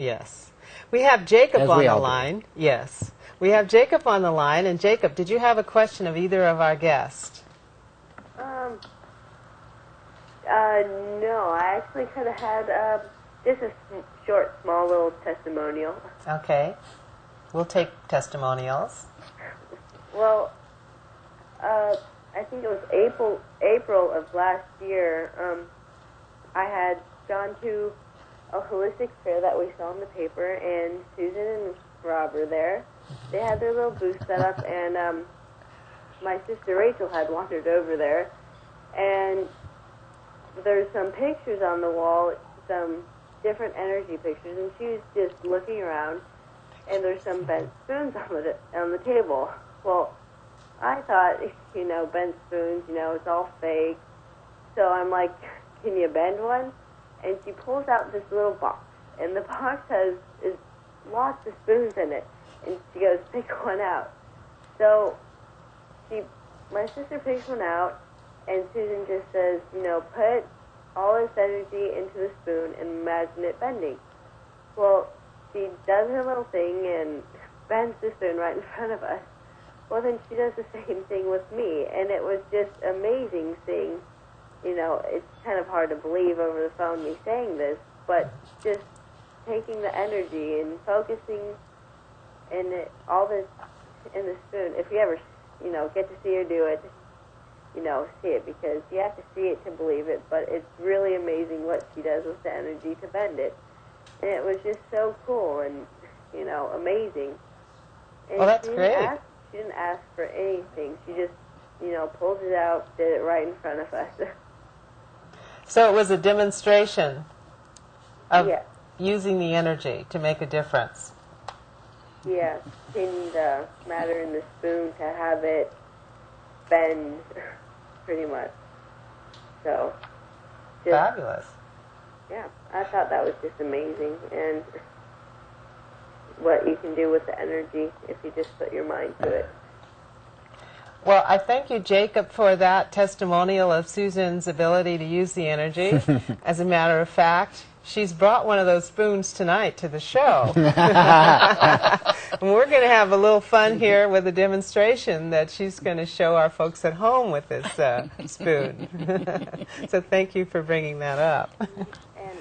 Yes. We have Jacob As on we the all do. line. Yes. We have Jacob on the line. And Jacob, did you have a question of either of our guests? No, I actually kind of had just a short, small little testimonial. Okay. We'll take testimonials. Well, I think it was April of last year. I had gone to a holistic fair that we saw in the paper, and Susan and Rob were there. They had their little booth set up, and my sister Rachel had wandered over there, and there's some pictures on the wall, some different energy pictures, and she was just looking around, and there's some bent spoons on the table. Well, I thought, bent spoons, it's all fake. So I'm like, can you bend one? And she pulls out this little box, and the box is lots of spoons in it. And she goes, pick one out. So my sister picks one out, and Susan just says, put all this energy into the spoon and imagine it bending. Well, she does her little thing and bends the spoon right in front of us. Well, then she does the same thing with me, and it was just amazing seeing, it's kind of hard to believe over the phone me saying this, but just taking the energy and focusing all this in the spoon. If you ever, get to see her do it, see it, because you have to see it to believe it, but it's really amazing what she does with the energy to bend it. And it was just so cool and, amazing. And Well, that's great. She didn't ask for anything. She just, pulled it out, did it right in front of us. So it was a demonstration of Yeah. using the energy to make a difference. Yeah, changing the matter in the spoon to have it bend, pretty much. So, Fabulous. yeah, I thought that was just amazing, and what you can do with the energy if you just put your mind to it. Well, I thank you, Jacob, for that testimonial of Susan's ability to use the energy. As a matter of fact, she's brought one of those spoons tonight to the show. And we're going to have a little fun here with a demonstration that she's going to show our folks at home with this spoon. So thank you for bringing that up. And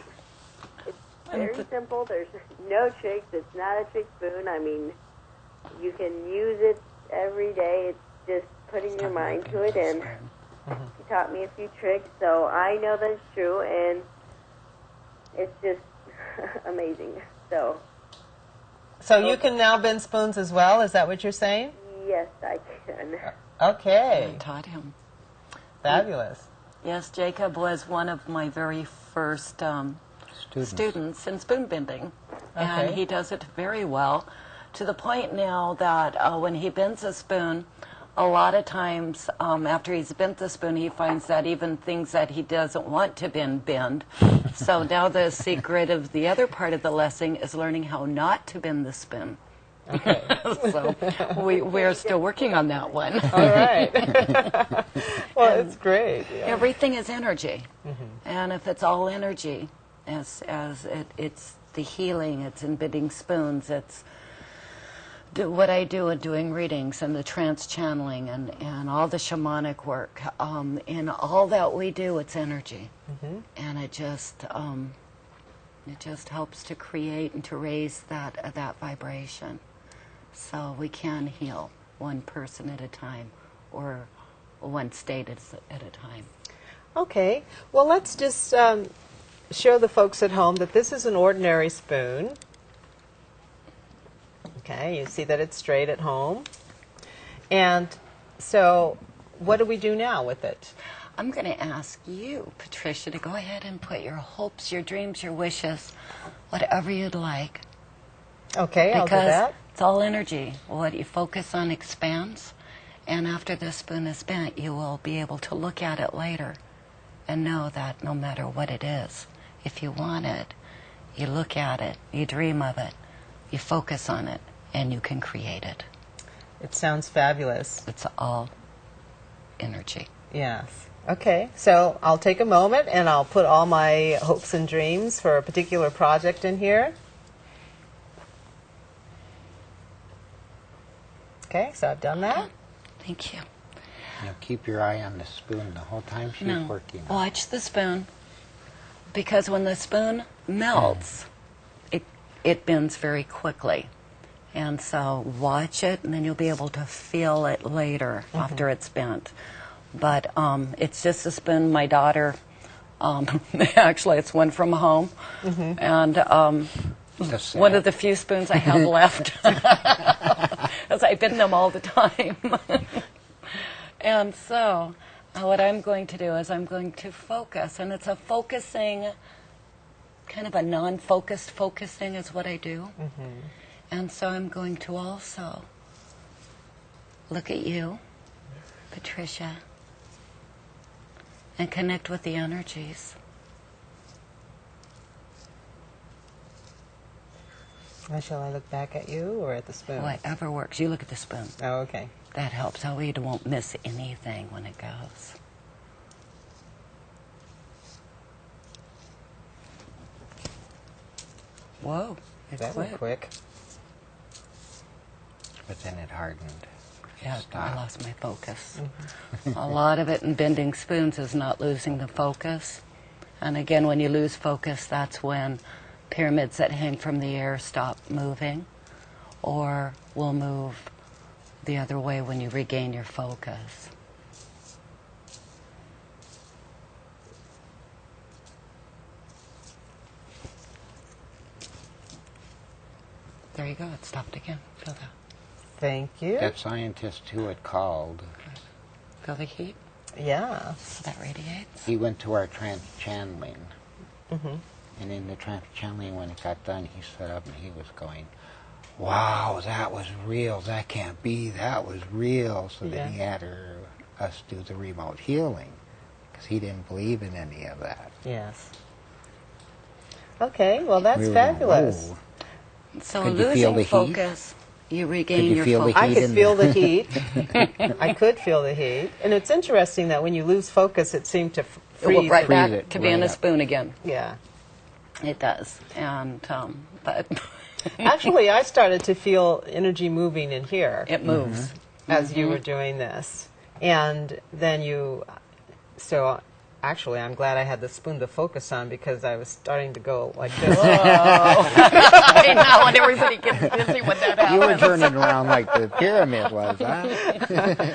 it's very simple. There's no tricks. It's not a trick spoon. I mean, you can use it every day. It's just putting your mind to it, and she taught me a few tricks, so I know that it's true, and it's just amazing. So You can now bend spoons as well? Is that what you're saying? yes, I can. Okay. I taught him. Fabulous. Yes, Jacob was one of my very first students in spoon bending, and Okay. he does it very well, to the point now that when he bends a spoon, a lot of times after he's bent the spoon, he finds that even things that he doesn't want to bend. So now the secret of the other part of the lesson is learning how not to bend the spoon. Okay. So we're still working on that one. All right. Well, it's great. Yeah. Everything is energy, and if it's all energy, it's the healing, it's in bending spoons, it's what I do in doing readings and the trance channeling and all the shamanic work. In all that we do, it's energy, and it just helps to create and to raise that vibration, so we can heal one person at a time or one state at a time. Okay. Well, let's just show the folks at home that this is an ordinary spoon. Okay, you see that it's straight at home. And so what do we do now with it? I'm going to ask you, Patricia, to go ahead and put your hopes, your dreams, your wishes, whatever you'd like. Okay, I'll do Because that. it's all energy. What you focus on expands, and after the spoon is bent, you will be able to look at it later and know that no matter what it is, if you want it, you look at it, you dream of it, you focus on it, and you can create it. It sounds fabulous. It's all energy. Yes. Okay, so I'll take a moment and I'll put all my hopes and dreams for a particular project in here. Okay, so I've done that. Thank you. Now keep your eye on the spoon the whole time she's working. Watch the spoon, because when the spoon melts, it bends very quickly. And so watch it, and then you'll be able to feel it later after it's bent. But it's just a spoon. My daughter, actually, it's one from home, and one of the few spoons I have left, as I bend them all the time. And so what I'm going to do is I'm going to focus, and it's a focusing, kind of a non-focused focusing is what I do. And so I'm going to also look at you, Patricia, and connect with the energies. Now, shall I look back at you or at the spoon? Whatever works. You look at the spoon. Oh, okay. That helps. That way you won't miss anything when it goes. Whoa. That went quick. But then it hardened. Yeah, I lost my focus. A lot of it in bending spoons is not losing the focus. And again, when you lose focus, that's when pyramids that hang from the air stop moving, or will move the other way when you regain your focus. There you go. It stopped again. Feel that. Thank you. That scientist who it called, Feel the heat? Yeah. That radiates. he went to our trans-channeling. And in the trans-channeling, when it got done, he stood up and he was going, wow, that was real. That can't be. That was real. So then he had us do the remote healing, because he didn't believe in any of that. Yes. Okay, well, that's fabulous. Whoa. So Could you feel losing the heat? focus, you regain Could you your feel the focus. I heat could in feel the heat. I could feel the heat. And it's interesting that when you lose focus, it seemed to It will freeze. right Freeze back it to being right a up. spoon again. Yeah. It does. And, but Actually, I started to feel energy moving in here it moves. as you were doing this. And then so actually, I'm glad I had the spoon to focus on, because I was starting to go like this. I know, and everybody gets busy when that happens. You were turning around like the pyramid was, huh?